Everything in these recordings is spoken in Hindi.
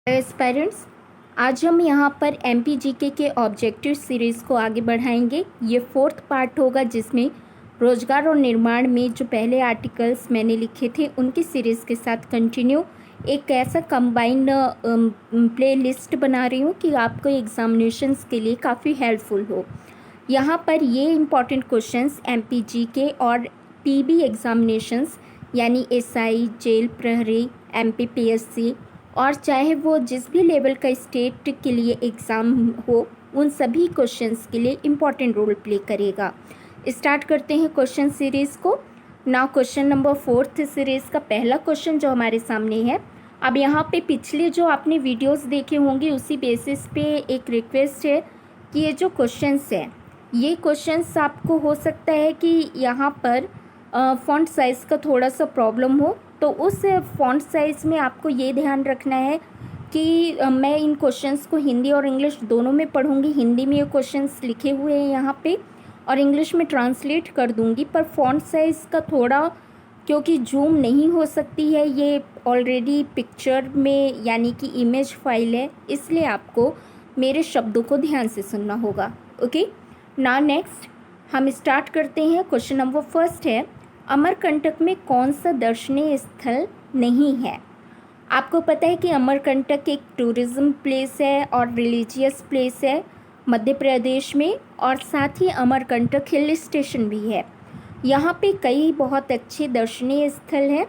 एस्पायरेंट्स, आज हम यहाँ पर MPGK के ऑब्जेक्टिव सीरीज़ को आगे बढ़ाएंगे। ये फोर्थ पार्ट होगा जिसमें रोजगार और निर्माण में जो पहले आर्टिकल्स मैंने लिखे थे उनकी सीरीज़ के साथ कंटिन्यू एक ऐसा कंबाइंड प्ले लिस्ट बना रही हूँ कि आपको एग्जामिनेशंस के लिए काफ़ी हेल्पफुल हो। यहाँ पर ये इम्पॉर्टेंट क्वेश्चंस MPGK और PB एग्जामिनेशंस यानी SI, जेल प्रहरी, MPPSC और चाहे वो जिस भी लेवल का स्टेट के लिए एग्ज़ाम हो उन सभी क्वेश्चंस के लिए इम्पॉर्टेंट रोल प्ले करेगा। स्टार्ट करते हैं क्वेश्चन सीरीज़ को। नाउ क्वेश्चन नंबर 4 सीरीज़ का पहला क्वेश्चन जो हमारे सामने है। अब यहाँ पे पिछले जो आपने वीडियोस देखे होंगे उसी बेसिस पे एक रिक्वेस्ट है कि ये जो क्वेश्चंस है ये क्वेश्चंस आपको हो सकता है कि यहाँ पर फ़ॉन्ट साइज़ का थोड़ा सा प्रॉब्लम हो, तो उस फ़ॉन्ट साइज़ में आपको ये ध्यान रखना है कि मैं इन क्वेश्चंस को हिंदी और इंग्लिश दोनों में पढ़ूंगी। हिंदी में ये क्वेश्चंस लिखे हुए हैं यहाँ पे और इंग्लिश में ट्रांसलेट कर दूंगी, पर फ़ॉन्ट साइज़ का थोड़ा क्योंकि जूम नहीं हो सकती है, ये ऑलरेडी पिक्चर में यानी कि इमेज फाइल है, इसलिए आपको मेरे शब्दों को ध्यान से सुनना होगा। ओके, नाउ नेक्स्ट हम स्टार्ट करते हैं। क्वेश्चन नंबर 1 है, अमरकंटक में कौन सा दर्शनीय स्थल नहीं है? आपको पता है कि अमरकंटक एक टूरिज़्म प्लेस है और रिलीजियस प्लेस है मध्य प्रदेश में, और साथ ही अमरकंटक हिल स्टेशन भी है। यहाँ पे कई बहुत अच्छे दर्शनीय स्थल हैं।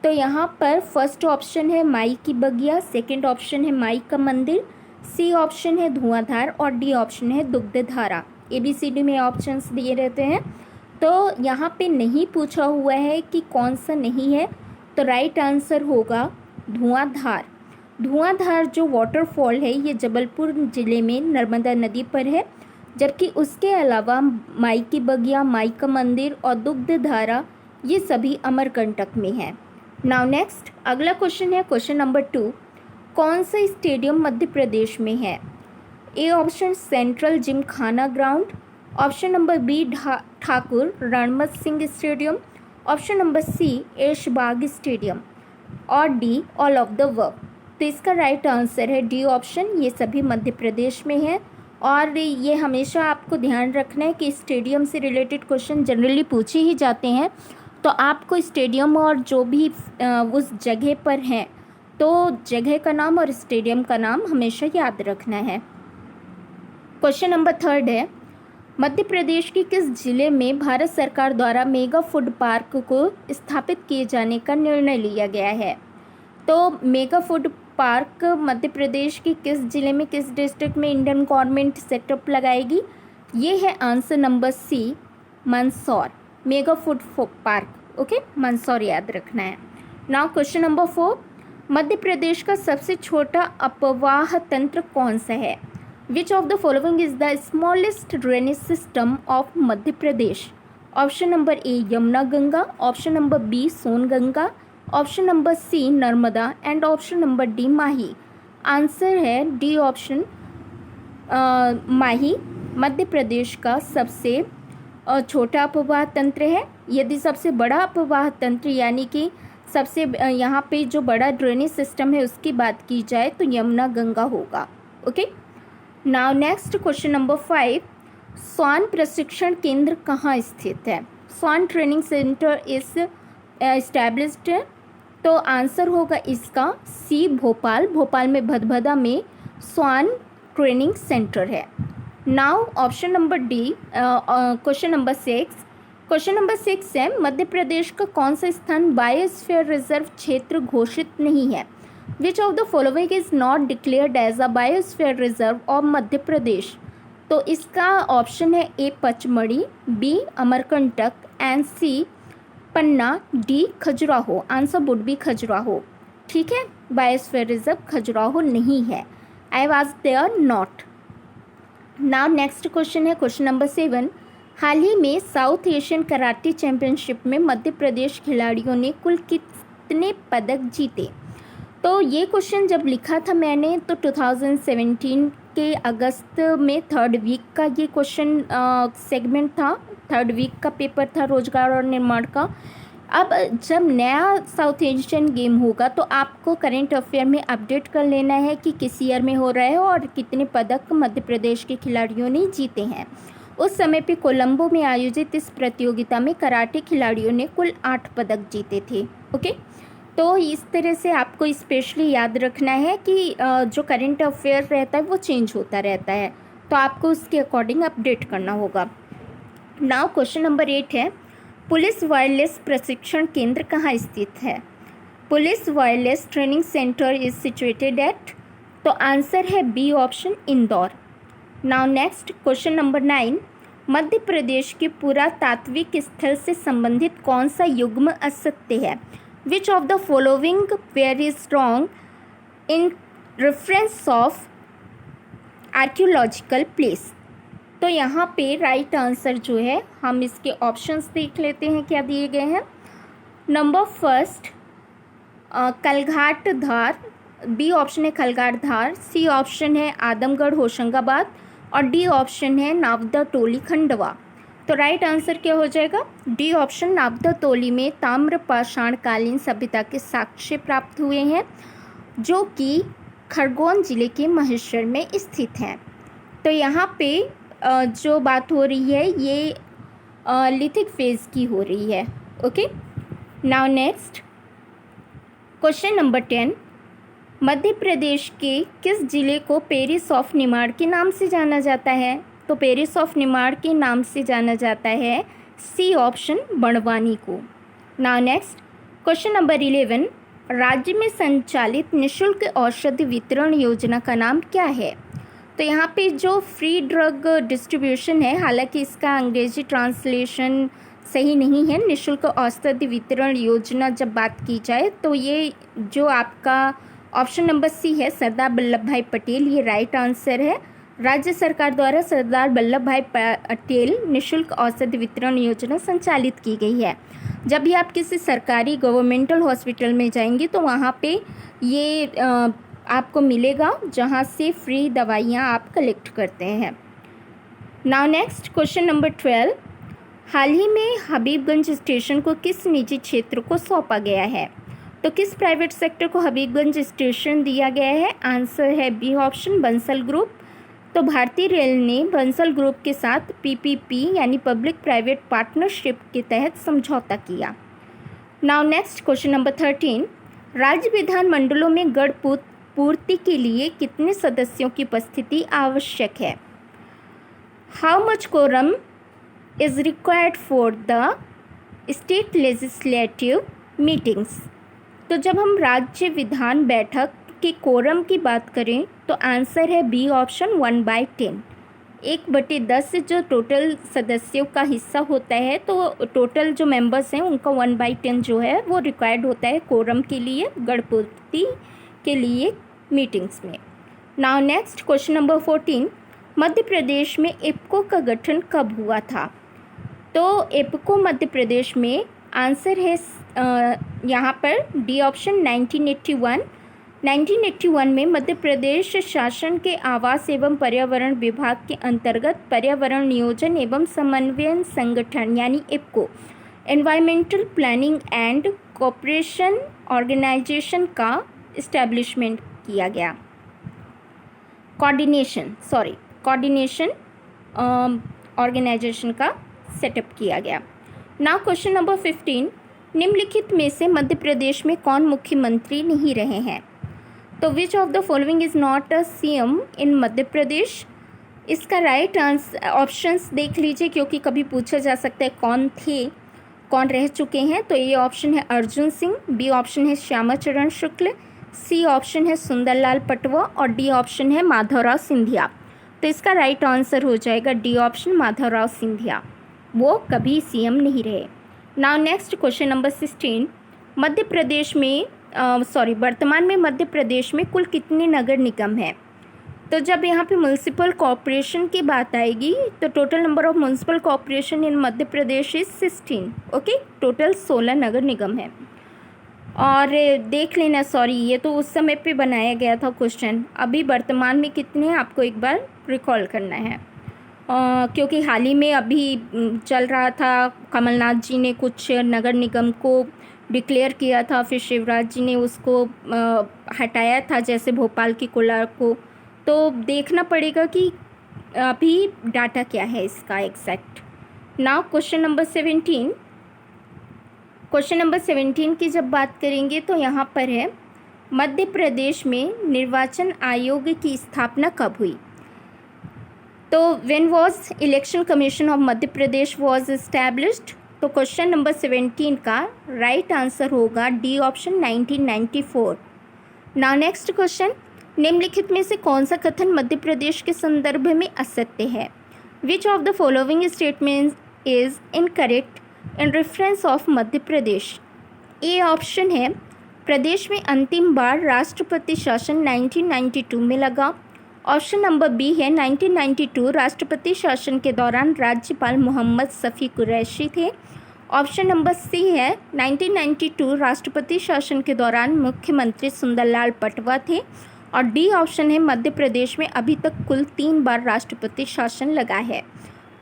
तो यहाँ पर फर्स्ट ऑप्शन है माई की बगिया, सेकंड ऑप्शन है माई का मंदिर, सी ऑप्शन है धुआंधार और डी ऑप्शन है दुग्धधारा। ABCD में ऑप्शंस दिए रहते हैं, तो यहाँ पे नहीं पूछा हुआ है कि कौन सा नहीं है, तो राइट आंसर होगा धुआंधार। धुआंधार जो वाटरफॉल है ये जबलपुर ज़िले में नर्मदा नदी पर है, जबकि उसके अलावा माई की बगिया, माई का मंदिर और दुग्धधारा ये सभी अमरकंटक में है। नाउ नेक्स्ट अगला क्वेश्चन है क्वेश्चन नंबर 2, कौन सा स्टेडियम मध्य प्रदेश में है? A option Central Gymkhana Ground, option number B Thakur Ranmat Singh stadium, option number C Aishbagh stadium और D all of the work. तो इसका राइट आंसर है डी ऑप्शन, ये सभी मध्य प्रदेश में है। और ये हमेशा आपको ध्यान रखना है कि स्टेडियम से रिलेटेड क्वेश्चन जनरली पूछे ही जाते हैं, तो आपको स्टेडियम और जो भी उस जगह पर हैं तो जगह का नाम और स्टेडियम का नाम हमेशा याद रखना है। क्वेश्चन नंबर 3 है, मध्य प्रदेश के किस जिले में भारत सरकार द्वारा मेगा फूड पार्क को स्थापित किए जाने का निर्णय लिया गया है? तो मेगा फूड पार्क मध्य प्रदेश के किस जिले में, किस डिस्ट्रिक्ट में इंडियन गवर्नमेंट सेटअप लगाएगी? ये है answer number C, Mandsaur. Mega food park, okay, Mandsaur याद रखना है। Now question number 4, Madhya Pradesh का सबसे छोटा अपवाह तंत्र कौन सा है? Which of the following is the smallest drainage system of Madhya Pradesh? Option number A Yamuna Ganga, option number B Son Ganga, option number C Narmada and option number D Mahi. Answer है डी ऑप्शन, माही मध्य प्रदेश का सबसे छोटा अपवाह तंत्र है। यदि सबसे बड़ा अपवाह तंत्र यानी कि सबसे यहाँ पे जो बड़ा ड्रेनेज सिस्टम है उसकी बात की जाए तो यमुना गंगा होगा। Okay, now next question number 5, स्वान प्रशिक्षण केंद्र कहाँ स्थित है? स्वान ट्रेनिंग सेंटर इज एस्टैब्लिश्ड है। तो आंसर होगा इसका सी भोपाल। भोपाल में भदभदा में स्वान ट्रेनिंग सेंटर है। Now option number D question number 6। Question number 6 है, मध्य प्रदेश का कौन सा स्थान बायोस्फीयर रिजर्व क्षेत्र घोषित नहीं है? Which of the following is not declared as a biosphere reserve of Madhya प्रदेश? तो इसका ऑप्शन है A Pachmarhi, B Amarkantak and C Panna, D Khajuraho. Answer would be Khajuraho. ठीक है, बायोस्फीयर रिजर्व खजुराहो नहीं है। I was there not. Now next question है क्वेश्चन नंबर 7, हाल ही में साउथ एशियन कराटे चैंपियनशिप में मध्य प्रदेश खिलाड़ियों ने कुल कितने पदक जीते? तो ये क्वेश्चन जब लिखा था मैंने तो 2017 के अगस्त में 3rd वीक का ये क्वेश्चन सेगमेंट था, 3rd वीक का पेपर था रोजगार और निर्माण का। अब जब नया साउथ एशियन गेम होगा तो आपको करंट अफेयर में अपडेट कर लेना है कि किस ईयर में हो रहा है और कितने पदक मध्य प्रदेश के खिलाड़ियों ने जीते हैं। उस समय पे कोलंबो में आयोजित इस प्रतियोगिता में कराटे खिलाड़ियों ने कुल 8 पदक जीते थे। ओके, तो इस तरह से आपको स्पेशली याद रखना है कि जो करंट अफेयर रहता है वो चेंज होता रहता है, तो आपको उसके अकॉर्डिंग अपडेट करना होगा। नाउ क्वेश्चन नंबर 8 है, पुलिस वायरलेस प्रशिक्षण केंद्र कहाँ स्थित है? Police wireless training centre is situated at, तो आंसर है B option, Indore. Now next question number 9, Madhya Pradesh के पुरातात्विक स्थल से संबंधित कौन सा युग्म असत्य है? Which of the following where is wrong in reference of archaeological place? तो यहाँ पे राइट आंसर जो है, हम इसके ऑप्शंस देख लेते हैं क्या दिए गए हैं। नंबर फर्स्ट कलघाट धार, बी ऑप्शन है खलघाट धार, सी ऑप्शन है आदमगढ़ होशंगाबाद और डी ऑप्शन है नावदा टोली खंडवा। तो राइट आंसर क्या हो जाएगा? डी ऑप्शन, नावदा टोली में ताम्र पाषाण कालीन सभ्यता के साक्ष्य प्राप्त हुए हैं जो कि खरगोन जिले के महेश्वर में स्थित हैं। तो यहाँ पे जो बात हो रही है ये लिथिक फेज की हो रही है। Okay, now next question number 10, मध्य प्रदेश के किस जिले को पेरिस ऑफ निमाड़ के नाम से जाना जाता है? तो पेरिस ऑफ निमाड़ के नाम से जाना जाता है सी ऑप्शन, बड़वानी को। नाउ नेक्स्ट क्वेश्चन नंबर 11, राज्य में संचालित निःशुल्क औषधि वितरण योजना का नाम क्या है? तो यहाँ पे जो फ्री ड्रग डिस्ट्रीब्यूशन है, हालांकि इसका अंग्रेजी ट्रांसलेशन सही नहीं है, निःशुल्क औषधि वितरण योजना जब बात की जाए तो ये जो आपका ऑप्शन नंबर सी है, सरदार वल्लभ भाई पटेल, ये राइट आंसर है। राज्य सरकार द्वारा सरदार वल्लभ भाई पटेल निःशुल्क औषधि वितरण योजना संचालित की गई है। जब भी आप किसी सरकारी गवर्नमेंटल हॉस्पिटल में जाएंगे तो वहाँ पे ये आपको मिलेगा जहाँ से फ्री दवाइयाँ आप कलेक्ट करते हैं। नाउ नेक्स्ट क्वेश्चन नंबर 12, हाल ही में हबीबगंज स्टेशन को किस निजी क्षेत्र को सौंपा गया है? तो किस प्राइवेट सेक्टर को हबीबगंज स्टेशन दिया गया है? आंसर है बी ऑप्शन, बंसल ग्रुप। तो भारतीय रेल ने बंसल ग्रुप के साथ पीपीपी यानी पब्लिक प्राइवेट पार्टनरशिप के तहत समझौता किया। नाउ नेक्स्ट क्वेश्चन नंबर 13, राज्य विधानमंडलों में गण पूर्ति के लिए कितने सदस्यों की उपस्थिति आवश्यक है? How much quorum is required for the state legislative meetings? तो जब हम राज्य विधान बैठक के कोरम की बात करें तो आंसर है बी ऑप्शन, 1/10। 1/10 से जो टोटल सदस्यों का हिस्सा होता है तो टोटल जो मेंबर्स हैं उनका 1/10 जो है वो रिक्वायर्ड होता है कोरम के लिए, गणपूर्ति के लिए मीटिंग्स में। नाउ नेक्स्ट क्वेश्चन नंबर 14, मध्य प्रदेश में इप्को का गठन कब हुआ था? तो इप्को मध्य प्रदेश में आंसर है यहाँ पर डी ऑप्शन, 1981। 1981 में मध्य प्रदेश शासन के आवास एवं पर्यावरण विभाग के अंतर्गत पर्यावरण नियोजन एवं समन्वयन संगठन यानी EPCO, environmental planning and cooperation organisation का इस्टेब्लिशमेंट किया गया। कोऑर्डिनेशन ऑर्गेनाइजेशन का सेटअप किया गया। नाउ क्वेश्चन नंबर 15, निम्नलिखित में से मध्य प्रदेश में कौन मुख्यमंत्री नहीं रहे हैं? तो which of the following is not a CM in Madhya Pradesh? इसका राइट आंसर ऑप्शंस देख लीजिए क्योंकि कभी पूछा जा सकता है कौन थे, कौन रह चुके हैं। तो ये ऑप्शन है अर्जुन सिंह, बी ऑप्शन है श्यामाचरण शुक्ल, सी ऑप्शन है सुंदरलाल पटवा और डी ऑप्शन है माधवराव सिंधिया। तो इसका राइट आंसर हो जाएगा डी ऑप्शन, माधवराव सिंधिया, वो कभी सीएम नहीं रहे। नाउ नेक्स्ट क्वेश्चन नंबर 16, मध्य प्रदेश में वर्तमान में मध्य प्रदेश में कुल कितने नगर निगम हैं? तो जब यहाँ पे म्यूनसिपल कॉरपोरेशन की बात आएगी तो total number of municipal corporation in Madhya Pradesh is 16। Okay, total 16 नगर निगम है। और देख लेना, ये तो उस समय पे बनाया गया था क्वेश्चन, अभी वर्तमान में कितने हैं आपको एक बार रिकॉल करना है। क्योंकि हाल ही में अभी चल रहा था, कमलनाथ जी ने कुछ नगर निगम को डिक्लेयर किया था, फिर शिवराज जी ने उसको हटाया था, जैसे भोपाल की कोलार को। तो देखना पड़ेगा कि अभी डाटा क्या है इसका exact. Now question number 17। Question number 17 की जब बात करेंगे तो यहाँ पर है, मध्य प्रदेश में निर्वाचन आयोग की स्थापना कब हुई? तो when was election commission of Madhya Pradesh was established? तो क्वेश्चन नंबर 17 का राइट आंसर होगा D option 1994। Now next question, निम्नलिखित में से कौन सा कथन मध्य प्रदेश के संदर्भ में असत्य है? Which of the following statement is incorrect in reference of Madhya Pradesh? A option है, प्रदेश में अंतिम बार राष्ट्रपति शासन 1992 में लगा। ऑप्शन नंबर बी है, 1992 राष्ट्रपति शासन के दौरान राज्यपाल मोहम्मद शफी कुरैशी थे। ऑप्शन नंबर सी है, 1992 राष्ट्रपति शासन के दौरान मुख्यमंत्री सुंदरलाल पटवा थे। और डी ऑप्शन है, मध्य प्रदेश में अभी तक कुल 3 बार राष्ट्रपति शासन लगा है।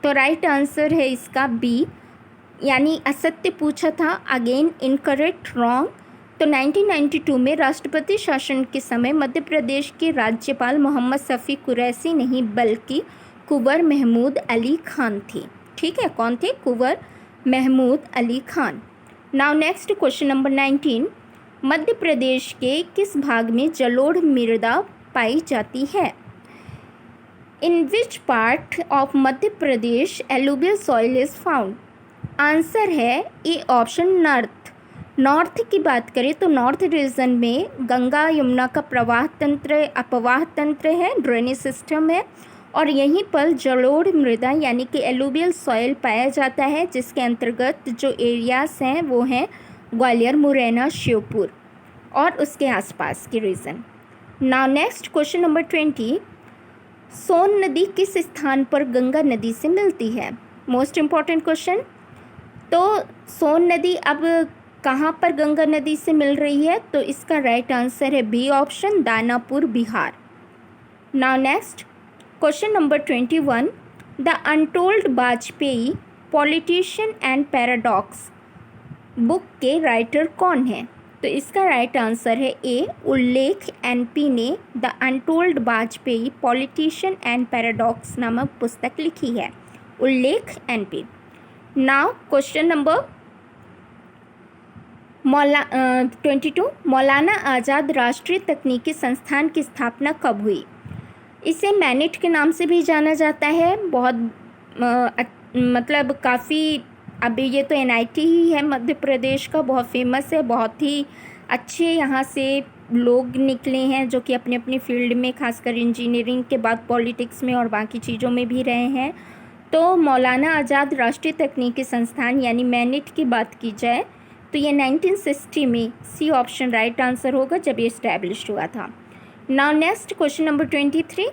तो राइट आंसर है इसका बी, यानी असत्य पूछा था, अगेन इनकरेक्ट, रॉन्ग। तो 1992 में राष्ट्रपति शासन के समय मध्य प्रदेश के राज्यपाल मोहम्मद शफी कुरैशी नहीं बल्कि कुंवर महमूद अली खान थे। ठीक है, कौन थे? Kunwar Mahmood Ali Khan. Now next question number 19, Madhya Pradesh के किस भाग में जलोढ़ मृदा पाई जाती है? In which part of Madhya Pradesh alluvial soil is found? Answer है ए ऑप्शन नॉर्थ की बात करें तो नॉर्थ रीजन में गंगा यमुना का प्रवाह तंत्र, अपवाह तंत्र है, ड्रेनेज सिस्टम है, और यहीं पर जलोढ़ मृदा यानी कि एलुवियल सॉइल पाया जाता है, जिसके अंतर्गत जो एरियाज हैं वो हैं ग्वालियर, मुरैना, श्योपुर और उसके आसपास के region. Now next question number 20, Son नदी किस स्थान पर गंगा नदी से मिलती है? Most important question. तो सोन नदी अब कहाँ पर गंगा नदी से मिल रही है? तो इसका राइट आंसर है B option, Danapur, Bihar. Now next question number 21, the untold Vajpayee politician and paradox book के राइटर कौन है? तो इसका राइट आंसर है ए, उल्लेख एनपी ने the untold Vajpayee politician and paradox नामक पुस्तक लिखी है, उल्लेख एनपी। नाउ क्वेश्चन नंबर 22, मौलाना आज़ाद राष्ट्रीय तकनीकी संस्थान की स्थापना कब हुई? इसे मैनिट के नाम से भी जाना जाता है। बहुत मतलब काफ़ी, अभी ये तो एनआईटी ही है मध्य प्रदेश का, बहुत फेमस है, बहुत ही अच्छे यहाँ से लोग निकले हैं जो कि अपनी अपनी फील्ड में, खासकर इंजीनियरिंग के बाद पॉलिटिक्स में और बाकी चीज़ों में भी रहे हैं। तो मौलाना आज़ाद राष्ट्रीय तकनीकी संस्थान यानी मैनिट की बात की जाए तो ये 1960 में, सी ऑप्शन राइट आंसर होगा, जब ये इस्टेब्लिश हुआ था। नाउ नेक्स्ट क्वेश्चन नंबर 23,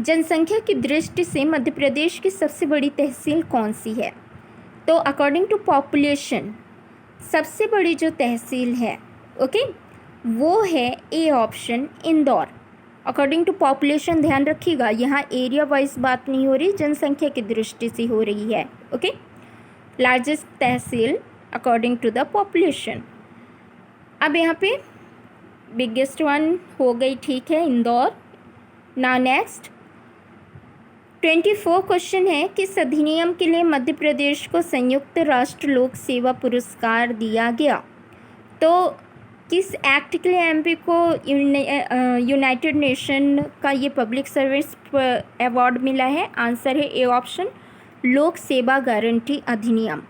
जनसंख्या की दृष्टि से मध्य प्रदेश की सबसे बड़ी तहसील कौन सी है? तो अकॉर्डिंग टू पॉपुलेशन सबसे बड़ी जो तहसील है, ओके, वो है A option, Indore. According to population, ध्यान रखिएगा, यहाँ एरिया वाइज बात नहीं हो रही, जनसंख्या की दृष्टि से हो रही है, okay. Largest tehsil according to the population. अब यहाँ पे बिगेस्ट वन हो गई, ठीक है, इंदौर। नाउ नेक्स्ट 24 क्वेश्चन है, किस अधिनियम के लिए मध्य प्रदेश को संयुक्त राष्ट्र लोक सेवा पुरस्कार दिया गया? तो किस एक्ट के लिए एमपी को यूनाइटेड नेशन का ये पब्लिक सर्विस अवार्ड मिला है? आंसर है ए ऑप्शन, लोक सेवा गारंटी अधिनियम।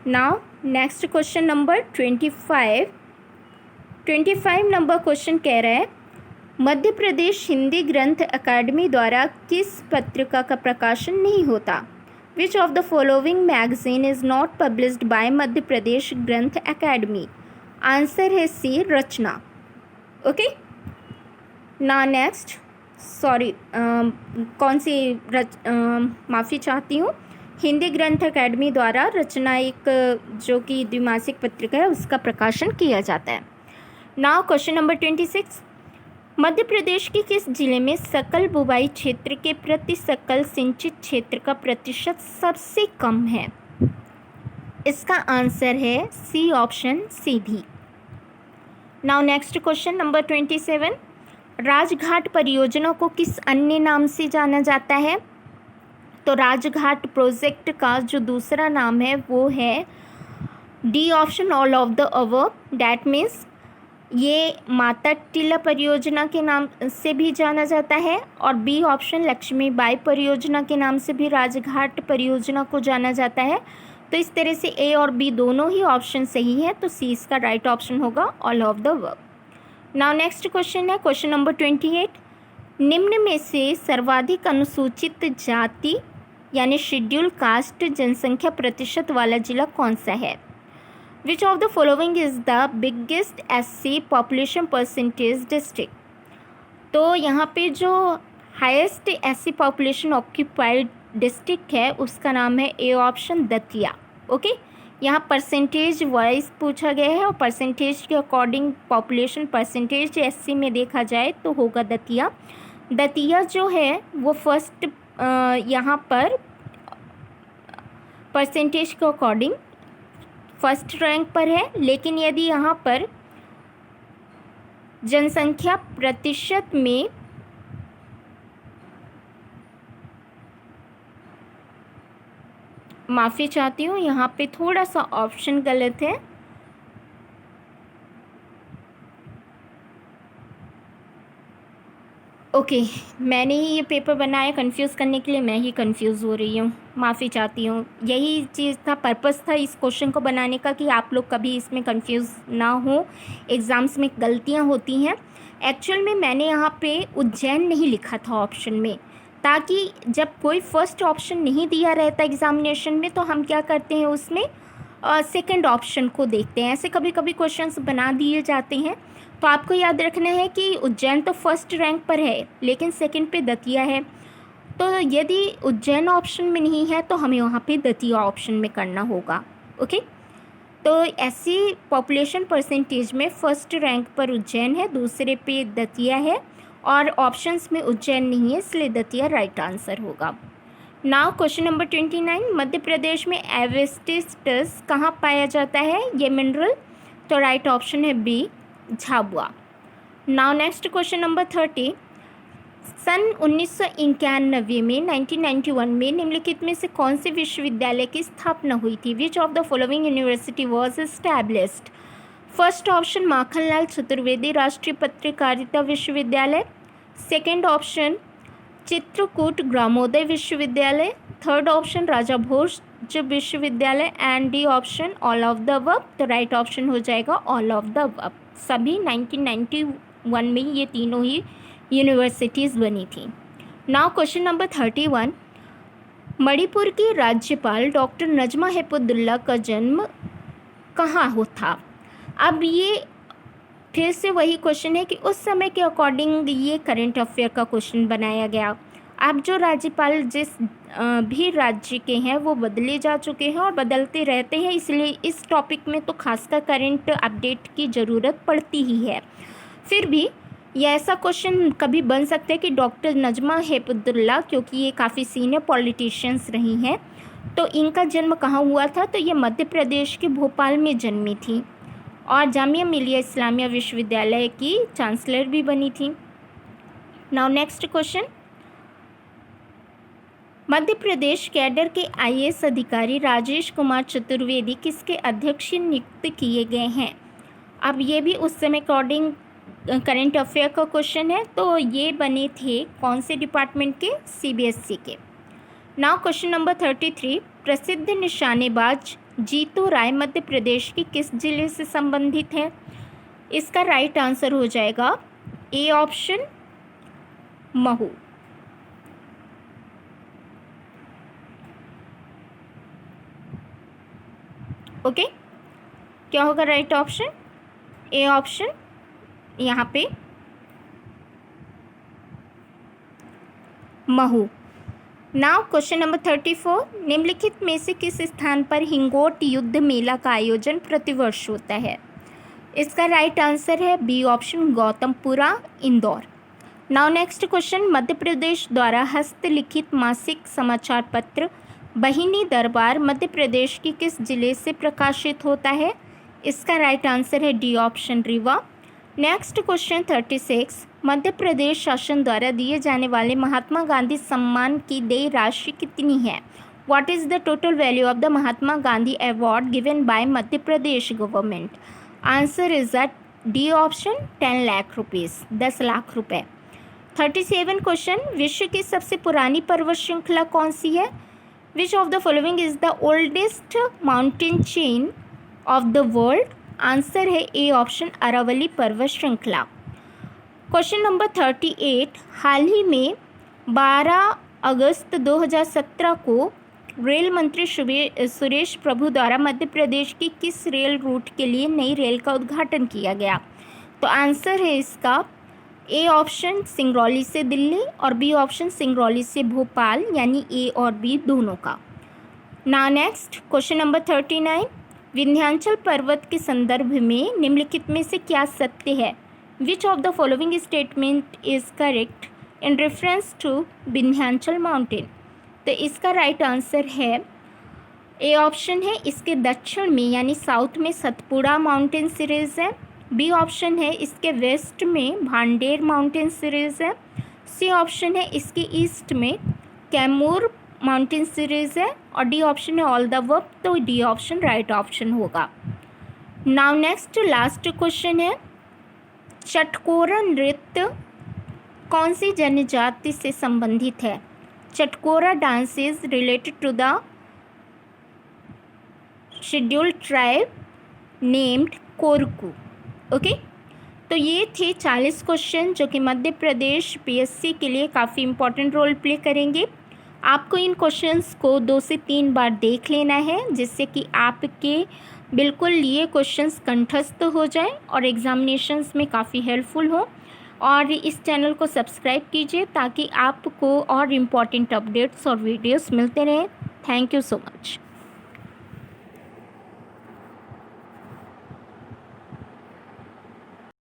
Now next question number 25 number question कह रहा है, मध्य प्रदेश हिंदी ग्रंथ अकादमी द्वारा किस पत्रिका का प्रकाशन नहीं होता? Which of the following magazine is not published by Madhya Pradesh Granth Akademi? Answer है सी, रचना, ओके। ना नेक्स्ट, सॉरी, कौन सी माफ़ी चाहती हूँ, हिंदी ग्रंथ अकादमी द्वारा रचना एक जो कि द्विमासिक पत्रिका है उसका प्रकाशन किया जाता है। नाउ क्वेश्चन नंबर 26, मध्य प्रदेश के किस जिले में सकल बुवाई क्षेत्र के प्रति सकल सिंचित क्षेत्र का प्रतिशत सबसे कम है? इसका आंसर है C option Sidhi. Now next question number 27, Rajghat परियोजना को किस अन्य नाम से जाना जाता है? तो राजघाट प्रोजेक्ट का जो दूसरा नाम है वो है D option all of the above. That means ये माता टीला परियोजना के नाम से भी जाना जाता है और बी ऑप्शन लक्ष्मीबाई परियोजना के नाम से भी राजघाट परियोजना को जाना जाता है। तो इस तरह से ए और बी दोनों ही ऑप्शन सही है, तो सी इसका राइट ऑप्शन होगा, all of the above. Now next question है क्वेश्चन नंबर 28, निम्न में से सर्वाधिक अनुसूचित जाति यानी शेड्यूल कास्ट जनसंख्या प्रतिशत वाला जिला कौन सा है? Which of the following is the biggest SC population percentage district? तो यहाँ पे जो highest SC population occupied district है उसका नाम है ए ऑप्शन दतिया। ओके, यहाँ परसेंटेज वाइज पूछा गया है और परसेंटेज के अकॉर्डिंग पॉपुलेशन परसेंटेज SC में देखा जाए तो होगा दतिया। दतिया जो है वो फर्स्ट यहाँ पर परसेंटेज के अकॉर्डिंग फर्स्ट रैंक पर है, लेकिन यदि यहाँ पर जनसंख्या प्रतिशत में माफ़ी चाहती हूँ, यहाँ पे थोड़ा सा ऑप्शन गलत है। ओके, मैंने ही ये पेपर बनाया कंफ्यूज करने के लिए, मैं ही कंफ्यूज हो रही हूँ, माफ़ी चाहती हूँ। यही चीज़ था, पर्पस था इस क्वेश्चन को बनाने का कि आप लोग कभी इसमें कंफ्यूज ना हो। एग्ज़ाम्स में गलतियाँ होती हैं। एक्चुअल में मैंने यहाँ पे उज्जैन नहीं लिखा था ऑप्शन में, ताकि जब कोई फर्स्ट ऑप्शन नहीं दिया रहता एग्ज़ामिनेशन में तो हम क्या करते हैं उसमें सेकंड ऑप्शन को देखते हैं। ऐसे कभी कभी क्वेश्चंस बना दिए जाते हैं। तो आपको याद रखना है कि उज्जैन तो फर्स्ट रैंक पर है लेकिन सेकंड पे दतिया है। तो यदि उज्जैन ऑप्शन में नहीं है तो हमें वहाँ पे दतिया ऑप्शन में करना होगा। ओके, तो ऐसी पॉपुलेशन परसेंटेज में फर्स्ट रैंक पर उज्जैन है, दूसरे पे दतिया है और ऑप्शंस में उज्जैन नहीं है, इसलिए दतिया राइट आंसर होगा। Now question number 29, Madhya Pradesh में एवेस्टिस कहाँ पाया जाता है ये मिनरल? तो राइट ऑप्शन है B, Jhabua. Now next question number 30, सन 1991 में 1991 में निम्नलिखित में से कौन से विश्वविद्यालय की स्थापना हुई थी? विच of the following university was established? First option Makhanlal Chaturvedi राष्ट्रीय पत्रकारिता विश्वविद्यालय, सेकेंड ऑप्शन चित्रकूट ग्रामोदय विश्वविद्यालय, थर्ड ऑप्शन राजा भोज विश्वविद्यालय and D option all of the above. तो राइट ऑप्शन हो जाएगा ऑल ऑफ द अबव। सभी 1991 में ये तीनों ही यूनिवर्सिटीज़ बनी थी। नाउ क्वेश्चन नंबर 31, मणिपुर की राज्यपाल डॉक्टर नजमा हेपतुल्ला का जन्म कहाँ हो था? अब ये फिर से वही क्वेश्चन है कि उस समय के अकॉर्डिंग ये करंट अफेयर का क्वेश्चन बनाया गया। अब जो राज्यपाल जिस भी राज्य के हैं वो बदले जा चुके हैं और बदलते रहते हैं, इसलिए इस टॉपिक में तो खासकर करंट अपडेट की ज़रूरत पड़ती ही है। फिर भी ये ऐसा क्वेश्चन कभी बन सकता है कि डॉक्टर नजमा हेपतुल्ला, क्योंकि ये काफ़ी सीनियर पॉलिटिशियंस रही हैं, तो इनका जन्म कहाँ हुआ था? तो ये मध्य प्रदेश के भोपाल में जन्मी थी और जामिया मिलिया इस्लामिया विश्वविद्यालय की चांसलर भी बनी थी। नाउ नेक्स्ट क्वेश्चन, मध्य प्रदेश कैडर के IAS अधिकारी राजेश कुमार चतुर्वेदी किसके अध्यक्ष नियुक्त किए गए हैं? अब ये भी उस समय अकॉर्डिंग करंट अफेयर का क्वेश्चन है, तो ये बने थे कौन से डिपार्टमेंट के? CBSE के। नाउ क्वेश्चन नंबर 33, प्रसिद्ध निशानेबाज जीतू राय मध्य प्रदेश के किस जिले से संबंधित है? इसका राइट आंसर हो जाएगा ए ऑप्शन महू। ओके, क्या होगा राइट ऑप्शन? ए ऑप्शन यहाँ पे महू। नाउ क्वेश्चन नंबर 34, निम्नलिखित में से किस स्थान पर हिंगोट युद्ध मेला का आयोजन प्रतिवर्ष होता है? इसका राइट आंसर है B option Gautampura Indore. Now next question, Madhya Pradesh द्वारा हस्तलिखित मासिक समाचार पत्र बहिनी दरबार मध्य प्रदेश की किस जिले से प्रकाशित होता है? इसका राइट आंसर है D option Rewa. Next question 36, Madhya Pradesh शासन द्वारा दिए जाने वाले महात्मा गांधी सम्मान की देय राशि कितनी है? What is the total value of the Mahatma Gandhi award given by Madhya Pradesh government? Answer is the D option 10 lakh rupees, 10 lakh रुपए। 37 क्वेश्चन, विश्व की सबसे पुरानी पर्वत श्रृंखला कौन सी है? Which of the following is the oldest mountain chain of the world? Answer है ए ऑप्शन अरावली पर्वत श्रृंखला। क्वेश्चन नंबर 38, हाल ही में 12 अगस्त 2017 को रेल मंत्री सुरेश प्रभु द्वारा मध्य प्रदेश की किस रेल रूट के लिए नई रेल का उद्घाटन किया गया? तो आंसर है इसका ए ऑप्शन सिंगरौली से दिल्ली और बी ऑप्शन सिंगरौली से भोपाल, यानी ए और बी दोनों का। Now next question number 39, Vindhyachal पर्वत के संदर्भ में निम्नलिखित में से क्या सत्य है? Which of the following statement is correct in reference to Vindhyachal mountain? तो इसका राइट आंसर है ए ऑप्शन है, इसके दक्षिण में यानी साउथ में सतपुड़ा माउंटेन सीरीज़ है। बी ऑप्शन है, इसके वेस्ट में भांडेर माउंटेन सीरीज़ है। सी ऑप्शन है, इसके ईस्ट में कैमूर माउंटेन सीरीज़ है। और डी ऑप्शन है ऑल द अबव, तो डी ऑप्शन राइट ऑप्शन होगा। नाउ नेक्स्ट लास्ट क्वेश्चन है, चटकोरा नृत्य कौन सी जनजाति से संबंधित है? Chatkora dance is related to the scheduled tribe named Korku. Okay, तो ये थे 40 क्वेश्चन जो कि मध्य प्रदेश पीएससी के लिए काफ़ी इंपॉर्टेंट रोल प्ले करेंगे। आपको इन क्वेश्चंस को 2 से 3 बार देख लेना है, जिससे कि आपके बिल्कुल ये क्वेश्चंस कंठस्थ हो जाएं और एग्जामिनेशंस में काफ़ी हेल्पफुल हो। और इस चैनल को सब्सक्राइब कीजिए ताकि आपको और इम्पॉर्टेंट अपडेट्स और वीडियोस मिलते रहें। Thank you so much.